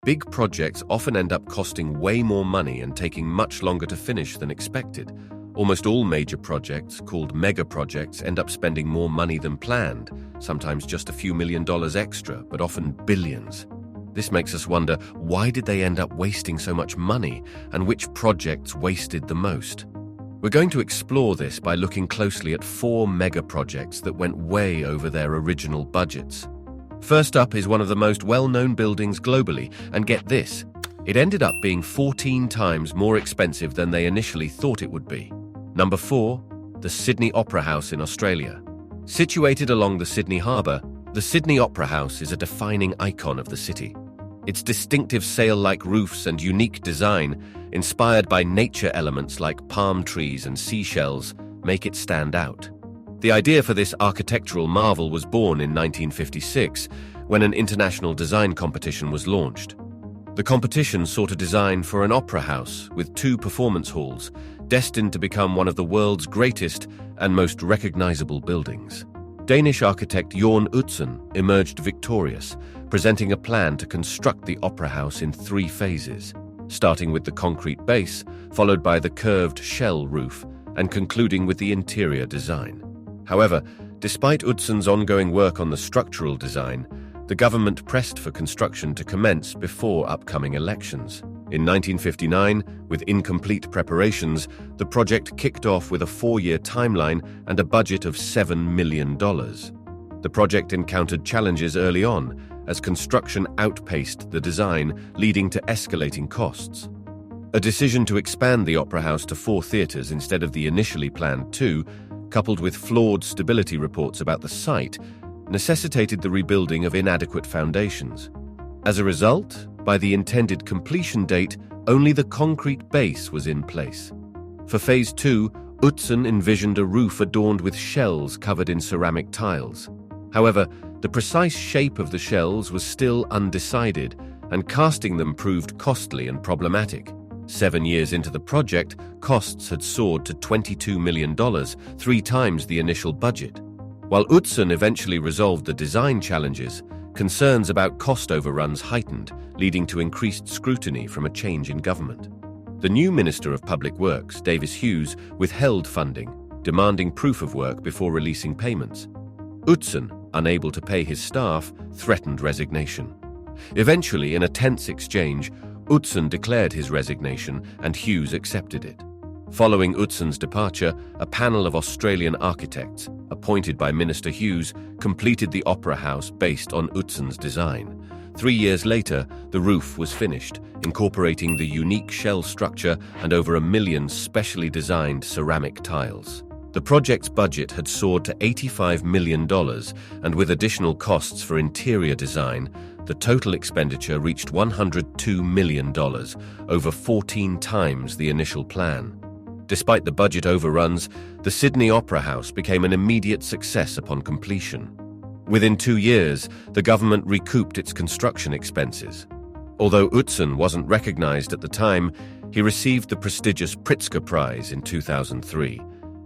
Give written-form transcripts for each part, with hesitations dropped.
Big projects often end up costing way more money and taking much longer to finish than expected. Almost all major projects, called mega projects, end up spending more money than planned, sometimes just a few $1 million extra, but often billions. This makes us wonder, why did they end up wasting so much money, and which projects wasted the most? We're going to explore this by looking closely at 4 mega projects that went way over their original budgets. First up is one of the most well-known buildings globally, and get this, it ended up being 14 times more expensive than they initially thought it would be. Number 4, the Sydney Opera House in Australia. Situated along the Sydney Harbour, the Sydney Opera House is a defining icon of the city. Its distinctive sail-like roofs and unique design, inspired by nature elements like palm trees and seashells, make it stand out. The idea for this architectural marvel was born in 1956, when an international design competition was launched. The competition sought a design for an opera house with 2 performance halls, destined to become one of the world's greatest and most recognizable buildings. Danish architect Jørn Utzon emerged victorious, presenting a plan to construct the opera house in 3 phases, starting with the concrete base, followed by the curved shell roof, and concluding with the interior design. However, despite Utzon's ongoing work on the structural design, the government pressed for construction to commence before upcoming elections. In 1959, with incomplete preparations, the project kicked off with a 4-year timeline and a budget of $7 million. The project encountered challenges early on, as construction outpaced the design, leading to escalating costs. A decision to expand the Opera House to 4 theatres instead of the initially planned 2, coupled with flawed stability reports about the site, necessitated the rebuilding of inadequate foundations. As a result, by the intended completion date, only the concrete base was in place. For Phase 2, Utzon envisioned a roof adorned with shells covered in ceramic tiles. However, the precise shape of the shells was still undecided, and casting them proved costly and problematic. 7 years into the project, costs had soared to $22 million, 3 times the initial budget. While Utzon eventually resolved the design challenges, concerns about cost overruns heightened, leading to increased scrutiny from a change in government. The new Minister of Public Works, Davis Hughes, withheld funding, demanding proof of work before releasing payments. Utzon, unable to pay his staff, threatened resignation. Eventually, in a tense exchange, Utzon declared his resignation and Hughes accepted it. Following Utzon's departure, a panel of Australian architects, appointed by Minister Hughes, completed the opera house based on Utzon's design. 3 years later, the roof was finished, incorporating the unique shell structure and over 1 million specially designed ceramic tiles. The project's budget had soared to $85 million, and with additional costs for interior design, the total expenditure reached $102 million, over 14 times the initial plan. Despite the budget overruns, the Sydney Opera House became an immediate success upon completion. Within 2 years, the government recouped its construction expenses. Although Utzon wasn't recognized at the time, he received the prestigious Pritzker Prize in 2003,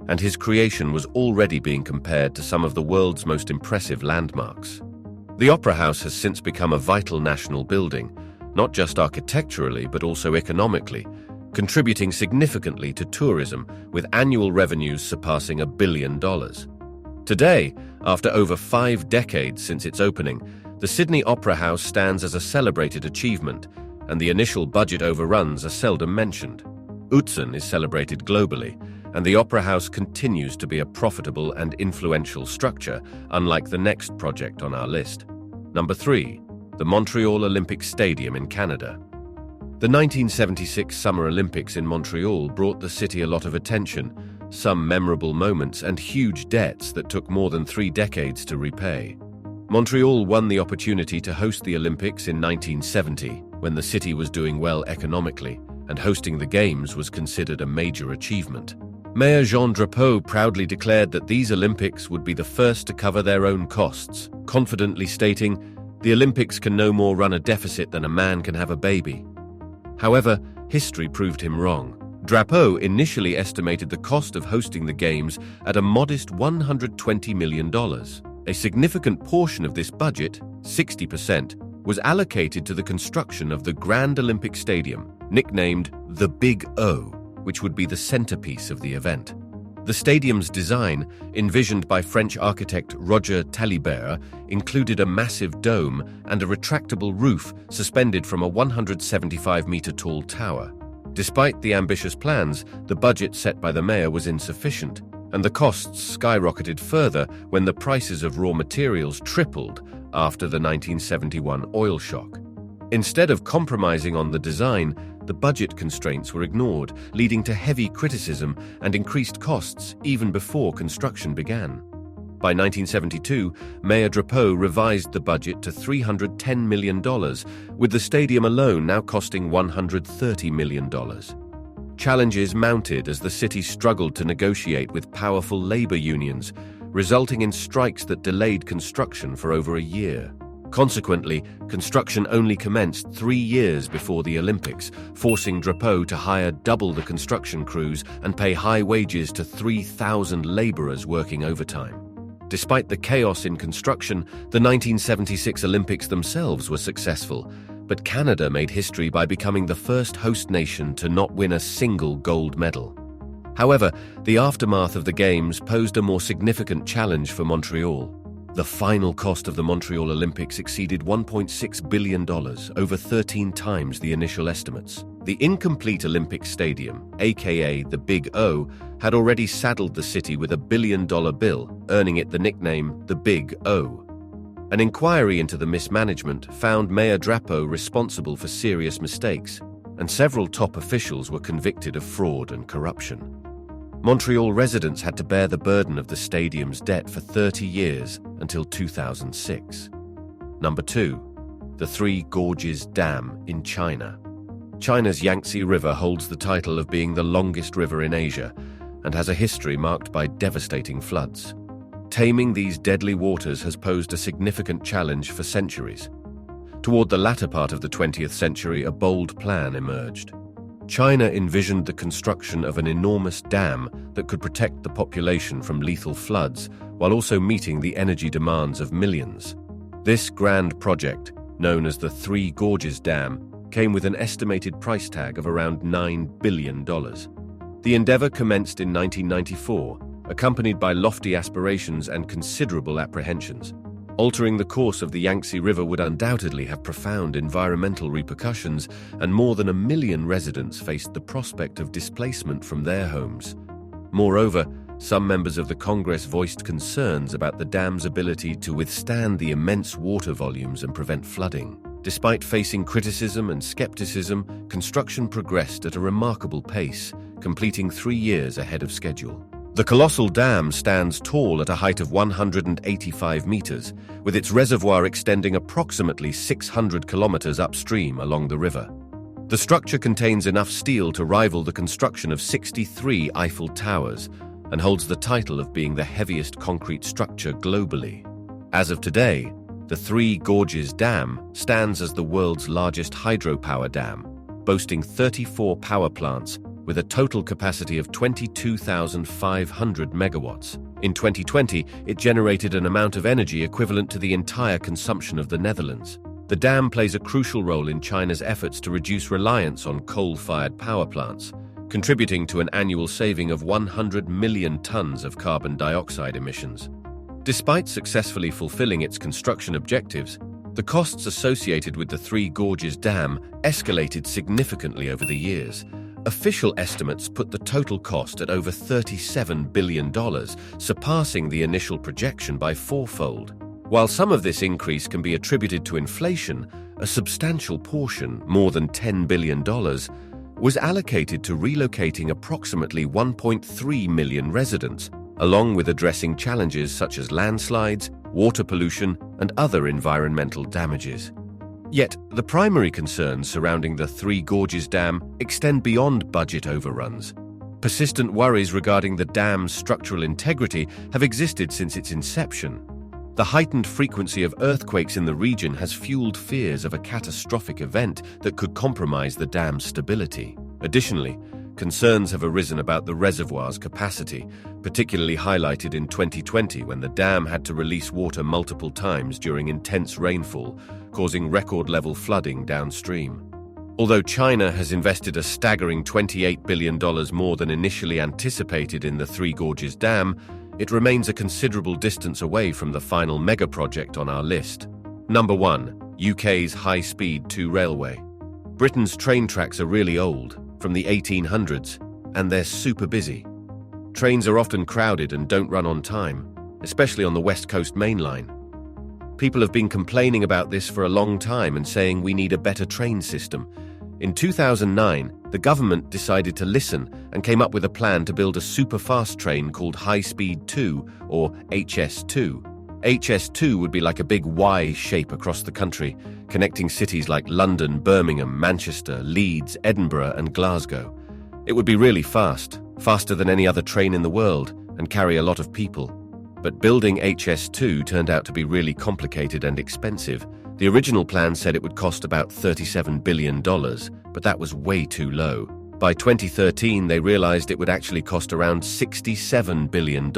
and his creation was already being compared to some of the world's most impressive landmarks. The Opera House has since become a vital national building, not just architecturally but also economically, contributing significantly to tourism, with annual revenues surpassing $1 billion. Today, after over 5 decades since its opening, the Sydney Opera House stands as a celebrated achievement, and the initial budget overruns are seldom mentioned. Utzon is celebrated globally, and the Opera House continues to be a profitable and influential structure, unlike the next project on our list. Number 3, the Montreal Olympic Stadium in Canada. The 1976 Summer Olympics in Montreal brought the city a lot of attention, some memorable moments and huge debts that took more than 3 decades to repay. Montreal won the opportunity to host the Olympics in 1970, when the city was doing well economically, and hosting the Games was considered a major achievement. Mayor Jean Drapeau proudly declared that these Olympics would be the first to cover their own costs, confidently stating, "The Olympics can no more run a deficit than a man can have a baby." However, history proved him wrong. Drapeau initially estimated the cost of hosting the Games at a modest $120 million. A significant portion of this budget, 60%, was allocated to the construction of the Grand Olympic Stadium, nicknamed the Big O, which would be the centerpiece of the event. The stadium's design, envisioned by French architect Roger Talibert, included a massive dome and a retractable roof suspended from a 175-meter-tall tower. Despite the ambitious plans, the budget set by the mayor was insufficient, and the costs skyrocketed further when the prices of raw materials tripled after the 1971 oil shock. Instead of compromising on the design, the budget constraints were ignored, leading to heavy criticism and increased costs even before construction began. By 1972, Mayor Drapeau revised the budget to $310 million, with the stadium alone now costing $130 million. Challenges mounted as the city struggled to negotiate with powerful labor unions, resulting in strikes that delayed construction for over a year. Consequently, construction only commenced 3 years before the Olympics, forcing Drapeau to hire double the construction crews and pay high wages to 3,000 laborers working overtime. Despite the chaos in construction, the 1976 Olympics themselves were successful, but Canada made history by becoming the first host nation to not win a single gold medal. However, the aftermath of the Games posed a more significant challenge for Montreal. The final cost of the Montreal Olympics exceeded $1.6 billion, over 13 times the initial estimates. The incomplete Olympic Stadium, aka the Big O, had already saddled the city with a billion-dollar bill, earning it the nickname the Big O. An inquiry into the mismanagement found Mayor Drapeau responsible for serious mistakes, and several top officials were convicted of fraud and corruption. Montreal residents had to bear the burden of the stadium's debt for 30 years until 2006. Number 2. The Three Gorges Dam in China. China's Yangtze River holds the title of being the longest river in Asia and has a history marked by devastating floods. Taming these deadly waters has posed a significant challenge for centuries. Toward the latter part of the 20th century, a bold plan emerged. China envisioned the construction of an enormous dam that could protect the population from lethal floods while also meeting the energy demands of millions. This grand project, known as the Three Gorges Dam, came with an estimated price tag of around $9 billion. The endeavor commenced in 1994, accompanied by lofty aspirations and considerable apprehensions. Altering the course of the Yangtze River would undoubtedly have profound environmental repercussions, and more than 1 million residents faced the prospect of displacement from their homes. Moreover, some members of the Congress voiced concerns about the dam's ability to withstand the immense water volumes and prevent flooding. Despite facing criticism and skepticism, construction progressed at a remarkable pace, completing 3 years ahead of schedule. The colossal dam stands tall at a height of 185 meters, with its reservoir extending approximately 600 kilometers upstream along the river. The structure contains enough steel to rival the construction of 63 Eiffel Towers and holds the title of being the heaviest concrete structure globally. As of today, the Three Gorges Dam stands as the world's largest hydropower dam, boasting 34 power plants with a total capacity of 22,500 megawatts. In 2020, it generated an amount of energy equivalent to the entire consumption of the Netherlands. The dam plays a crucial role in China's efforts to reduce reliance on coal-fired power plants, contributing to an annual saving of 100 million tons of carbon dioxide emissions. Despite successfully fulfilling its construction objectives, the costs associated with the Three Gorges Dam escalated significantly over the years. Official estimates put the total cost at over $37 billion, surpassing the initial projection by fourfold. While some of this increase can be attributed to inflation, a substantial portion, more than $10 billion, was allocated to relocating approximately 1.3 million residents, along with addressing challenges such as landslides, water pollution, and other environmental damages. Yet, the primary concerns surrounding the Three Gorges Dam extend beyond budget overruns. Persistent worries regarding the dam's structural integrity have existed since its inception. The heightened frequency of earthquakes in the region has fueled fears of a catastrophic event that could compromise the dam's stability. Additionally, concerns have arisen about the reservoir's capacity, particularly highlighted in 2020 when the dam had to release water multiple times during intense rainfall, causing record-level flooding downstream. Although China has invested a staggering $28 billion more than initially anticipated in the Three Gorges Dam, it remains a considerable distance away from the final mega-project on our list. Number 1. UK's high-speed 2 railway. Britain's train tracks are really old, from the 1800s, and they're super busy. Trains are often crowded and don't run on time, especially on the West Coast Main Line. People have been complaining about this for a long time and saying we need a better train system. In 2009, the government decided to listen and came up with a plan to build a super-fast train called High Speed 2, or HS2. HS2 would be like a big Y shape across the country, connecting cities like London, Birmingham, Manchester, Leeds, Edinburgh, and Glasgow. It would be really fast, faster than any other train in the world, and carry a lot of people. But building HS2 turned out to be really complicated and expensive. The original plan said it would cost about $37 billion, but that was way too low. By 2013, they realized it would actually cost around $67 billion,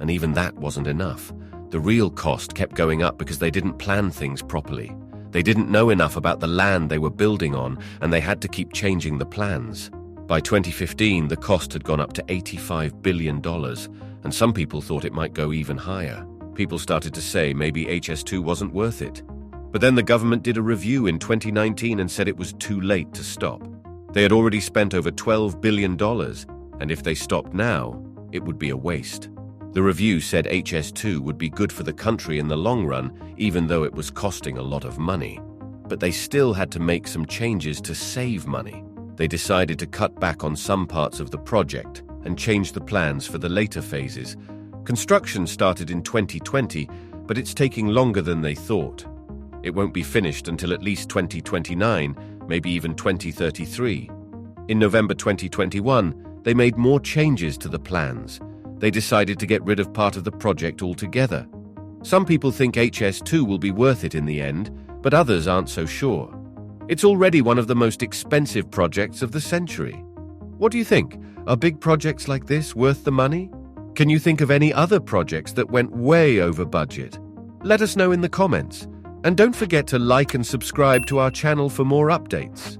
and even that wasn't enough. The real cost kept going up because they didn't plan things properly. They didn't know enough about the land they were building on, and they had to keep changing the plans. By 2015, the cost had gone up to $85 billion, and some people thought it might go even higher. People started to say maybe HS2 wasn't worth it. But then the government did a review in 2019 and said it was too late to stop. They had already spent over $12 billion, and if they stopped now, it would be a waste. The review said HS2 would be good for the country in the long run, even though it was costing a lot of money. But they still had to make some changes to save money. They decided to cut back on some parts of the project and change the plans for the later phases. Construction started in 2020, but it's taking longer than they thought. It won't be finished until at least 2029, maybe even 2033. In November 2021, they made more changes to the plans. They decided to get rid of part of the project altogether. Some people think HS2 will be worth it in the end, but others aren't so sure. It's already one of the most expensive projects of the century. What do you think? Are big projects like this worth the money? Can you think of any other projects that went way over budget? Let us know in the comments. And don't forget to like and subscribe to our channel for more updates.